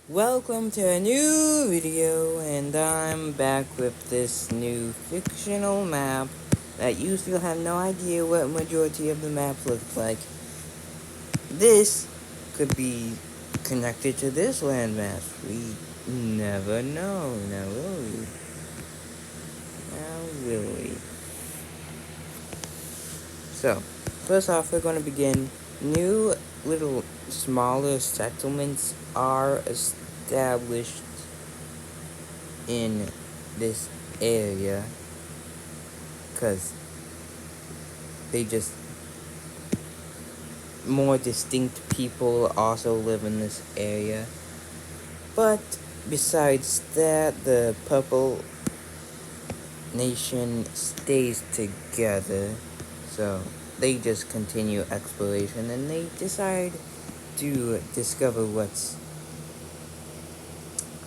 Welcome to a new video, and I'm back with this new fictional map that you still have no idea what majority of the map looks like. This could be connected to this landmass. We never know, now will we? Now will we? So, first off, we're going to begin. New little smaller settlements are established in this area because they just more distinct people also live in this area. But besides that, the Purple Nation stays together, so they just continue exploration and they decide to discover what's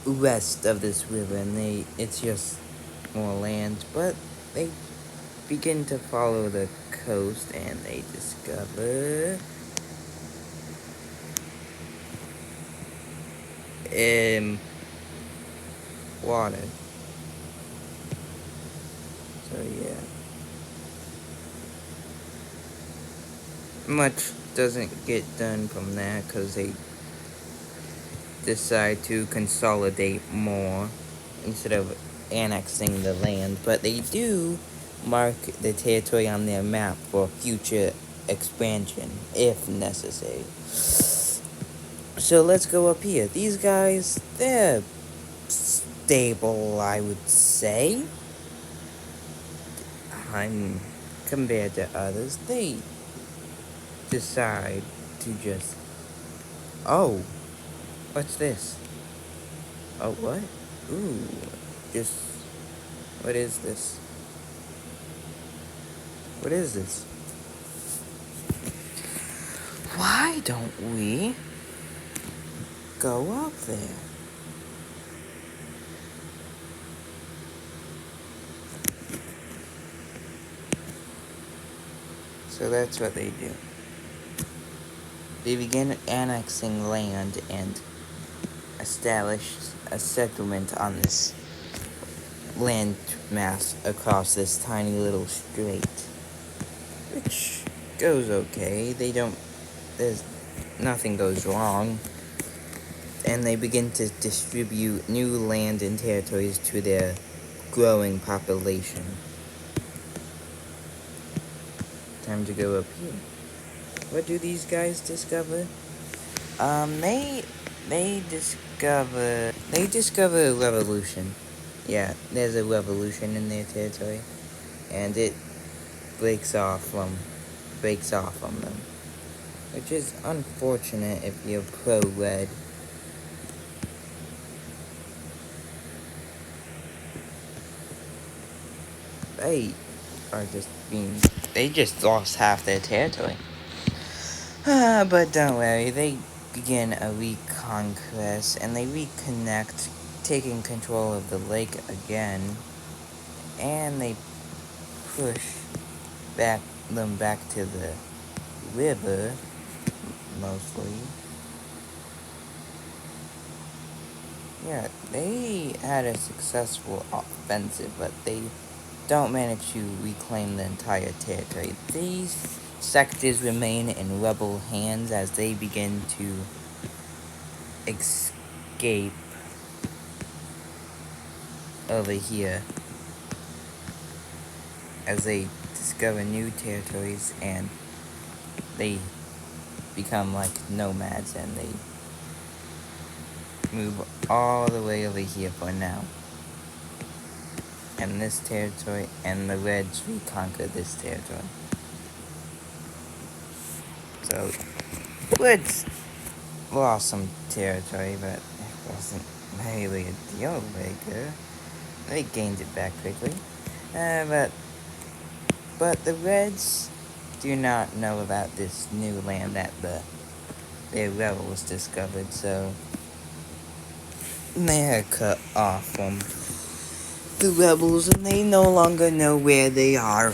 west of this river, and it's just more land, but they begin to follow the coast and they discover water. So yeah, much doesn't get done from that because they decide to consolidate more instead of annexing the land, but they do mark the territory on their map for future expansion if necessary. So let's go up here. These guys, they're stable, I would say. I'm compared to others. They decide to just, oh, what's this? Oh, what? Ooh, just, what is this? What is this? Why don't we go up there? So that's what they do. They begin annexing land and establish a settlement on this land mass across this tiny little strait, which goes okay. There's nothing goes wrong, and they begin to distribute new land and territories to their growing population. Time to go up here. What do these guys discover? They discover a revolution. Yeah, there's a revolution in their territory, and it breaks off from them, which is unfortunate if you're pro-red. They are just they just lost half their territory. But don't worry, they begin a reconquest and they reconnect, taking control of the lake again, and they push them back to the river, mostly. Yeah, they had a successful offensive, but they don't manage to reclaim the entire territory. These sectors remain in rebel hands as they begin to escape over here, as they discover new territories and they become like nomads and they move all the way over here for now. And this territory, and the Reds reconquer this territory. So, Reds lost some territory, but it wasn't really a deal breaker. They gained it back quickly. But the Reds do not know about this new land that their rebels discovered, so they are cut off from the rebels and they no longer know where they are.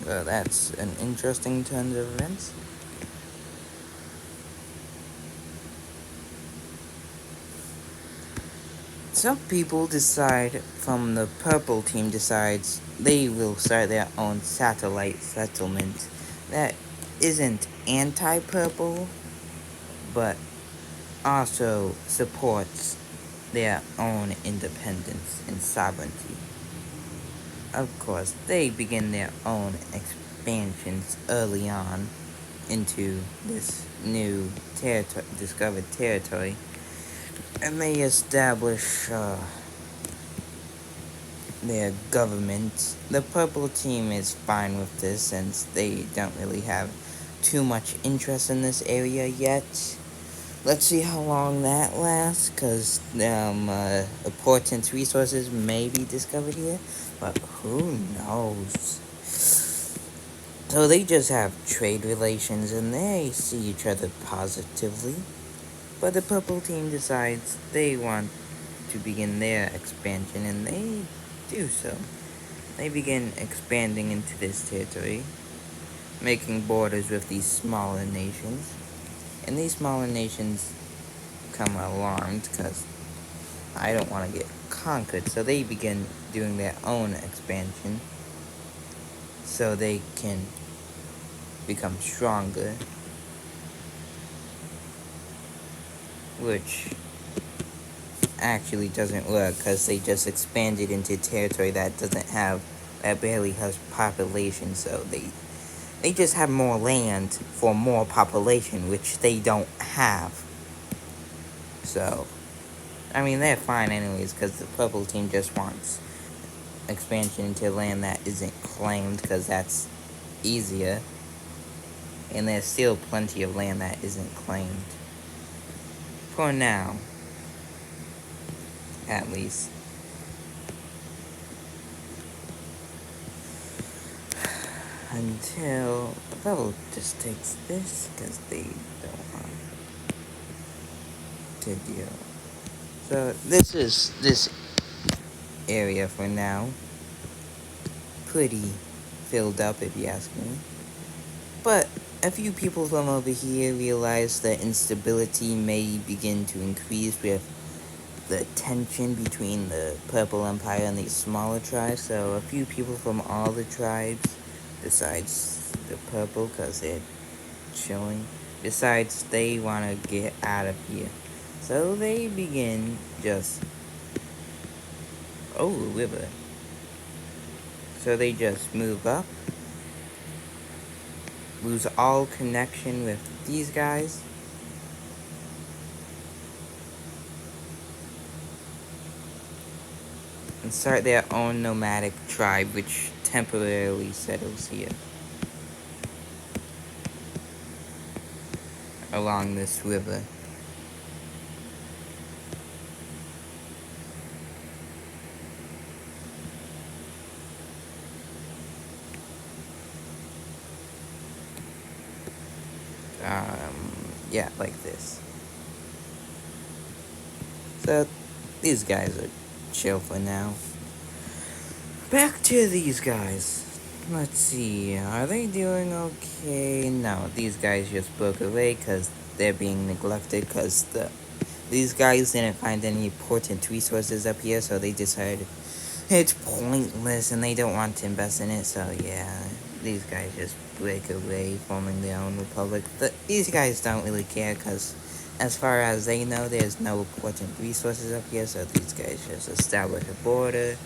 Well, that's an interesting turn of events. some people decide from the purple team decides they will start their own satellite settlement that isn't anti-purple, but also supports their own independence and sovereignty. Of course, they begin their own expansions early on into this new discovered territory, and they establish their government. The purple team is fine with this since they don't really have too much interest in this area yet. Let's see how long that lasts, because important resources may be discovered here, but who knows? So they just have trade relations and they see each other positively. But the purple team decides they want to begin their expansion, and they do so. They begin expanding into this territory, making borders with these smaller nations. And these smaller nations become alarmed because I don't want to get conquered. So they begin doing their own expansion so they can become stronger. Which actually doesn't work because they just expanded into territory that barely has population, so they just have more land for more population, which they don't have. So, I mean, they're fine anyways, because the purple team just wants expansion into land that isn't claimed, because that's easier. And there's still plenty of land that isn't claimed. For now. At least. Until the purple just takes this, because they don't want to deal. So this is this area for now. Pretty filled up if you ask me. But a few people from over here realize that instability may begin to increase with the tension between the Purple Empire and these smaller tribes. So a few people from all the tribes, besides the Purple, because they're chilling, decides they want to get out of here. So they begin just... Oh, a river. So they just move up, lose all connection with these guys, and start their own nomadic tribe, which temporarily settles here along this river. Yeah, like this. So, these guys are chill for now. Back to these guys. Let's see, are they doing okay? No, these guys just broke away because they're being neglected because these guys didn't find any important resources up here, so they decided it's pointless and they don't want to invest in it, so yeah, these guys just break away, forming their own republic. These guys don't really care because as far as they know, there's no important resources up here, so these guys just establish a border.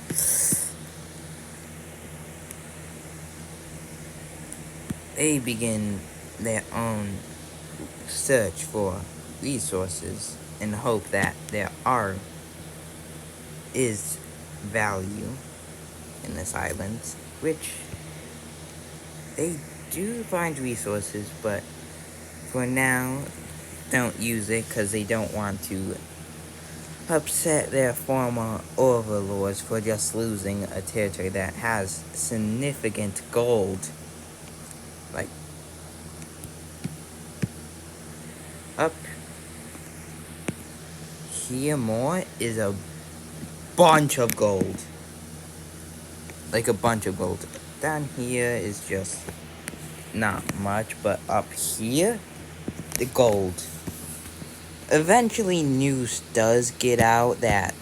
They begin their own search for resources in the hope that there is value in this island, which they do find resources, but for now don't use it because they don't want to upset their former overlords for just losing a territory that has significant gold. Like, up here more is a bunch of gold. Like a bunch of gold. Down here is just not much, but up here, the gold. Eventually news does get out that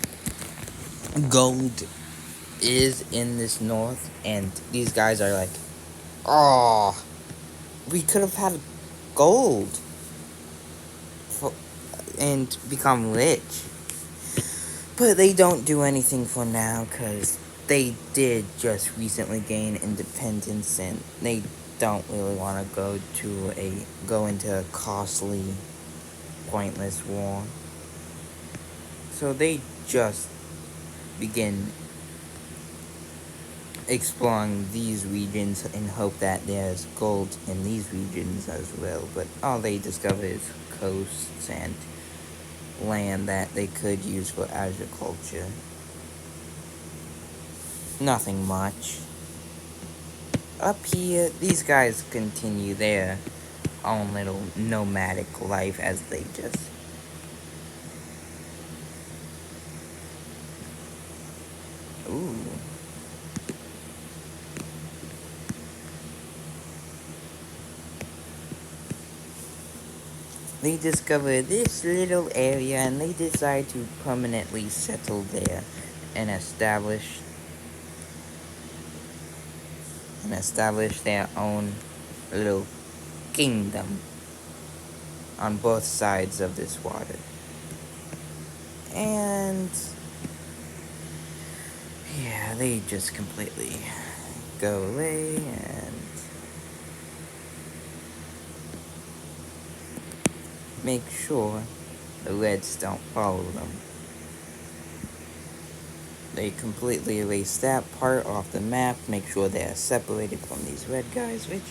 gold is in this north, and these guys are like, oh, we could have had gold for, and become rich. But they don't do anything for now because they did just recently gain independence, and they don't really want to go into a costly, pointless war. So they just begin exploring these regions in hope that there's gold in these regions as well. But all they discover is coasts and land that they could use for agriculture. Nothing much. Up here, these guys continue their own little nomadic life as they just... Ooh. They discover this little area and they decide to permanently settle there and establish their own little kingdom on both sides of this water. And yeah, they just completely go away and make sure the Reds don't follow them. They completely erase that part off the map, make sure they're separated from these red guys, which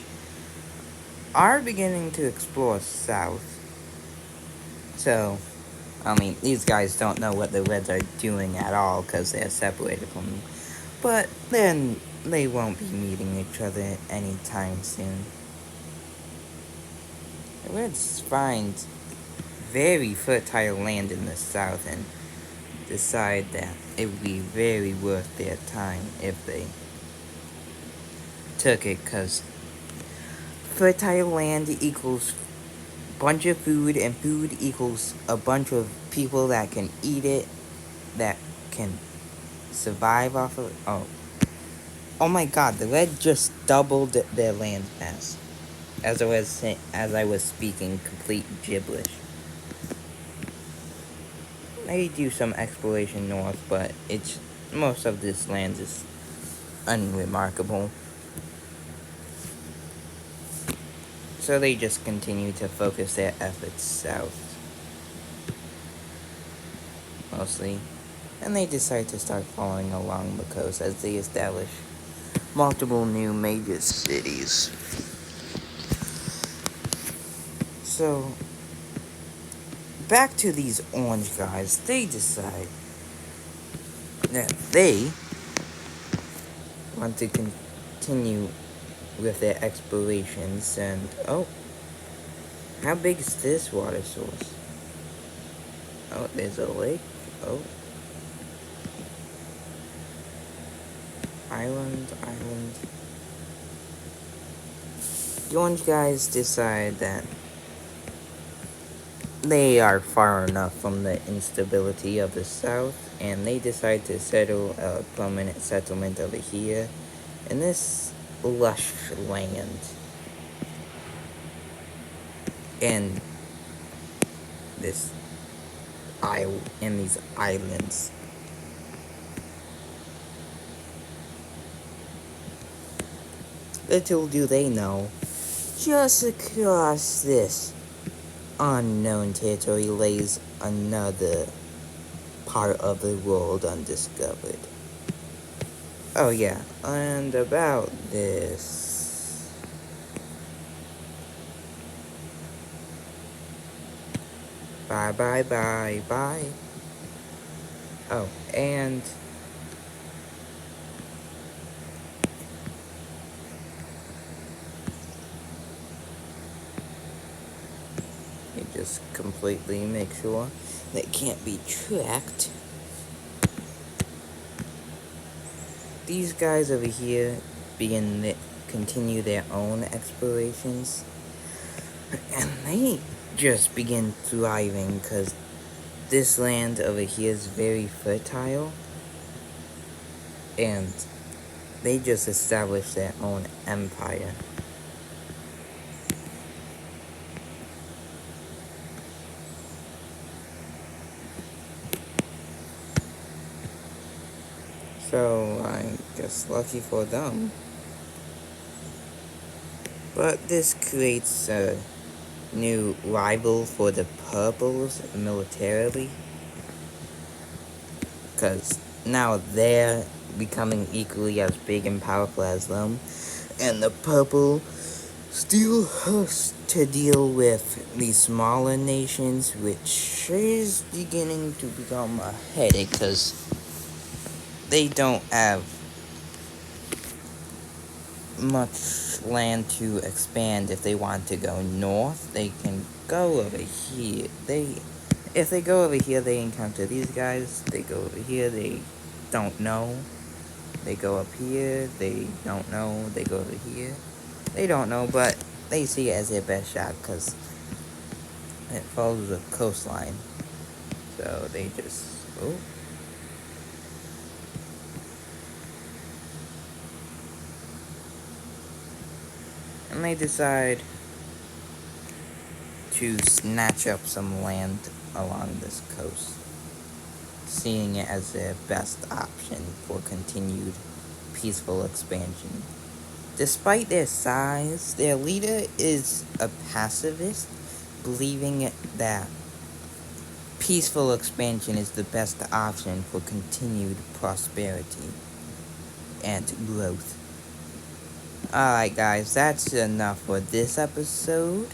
are beginning to explore south. So, I mean, these guys don't know what the Reds are doing at all because they're separated from them. But then they won't be meeting each other anytime soon. The Reds find very fertile land in the south and decide that it would be very worth their time if they took it, because fertile land equals bunch of food, and food equals a bunch of people that can eat it, that can survive off of it. Oh my god, the Red just doubled their land mass as I was speaking complete gibberish. They do some exploration north, but most of this land is unremarkable. So they just continue to focus their efforts south, mostly. And they decide to start following along the coast as they establish multiple new major cities. So, back to these orange guys, they decide that they want to continue with their explorations, and how big is this water source? Oh, there's a lake. Oh. Island. The orange guys decide that they are far enough from the instability of the south, and they decide to settle a permanent settlement over here in this lush land and these islands. Little do they know, just across this unknown territory lays another part of the world undiscovered. Oh yeah, and about this... Bye. Oh, and... you just completely make sure they can't be tracked. These guys over here continue their own explorations, and they just begin thriving because this land over here is very fertile, and they just established their own empire. So I guess lucky for them. But this creates a new rival for the purples militarily, because now they're becoming equally as big and powerful as them, and the purple still has to deal with these smaller nations, which is beginning to become a headache because they don't have much land to expand. If they want to go north, they can go over here. If they go over here, they encounter these guys. They go over here, they don't know. They go up here, they don't know. They go over here, they don't know, but they see it as their best shot because it follows the coastline. So they just, oh. And they decide to snatch up some land along this coast, seeing it as their best option for continued peaceful expansion. Despite their size, their leader is a pacifist, believing that peaceful expansion is the best option for continued prosperity and growth. Alright guys, that's enough for this episode.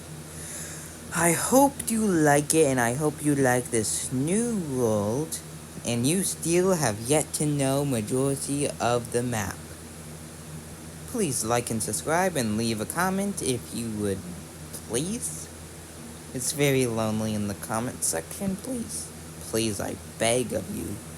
I hope you like it, and I hope you like this new world, and you still have yet to know majority of the map. Please like and subscribe and leave a comment if you would, please. It's very lonely in the comment section, please. Please, I beg of you.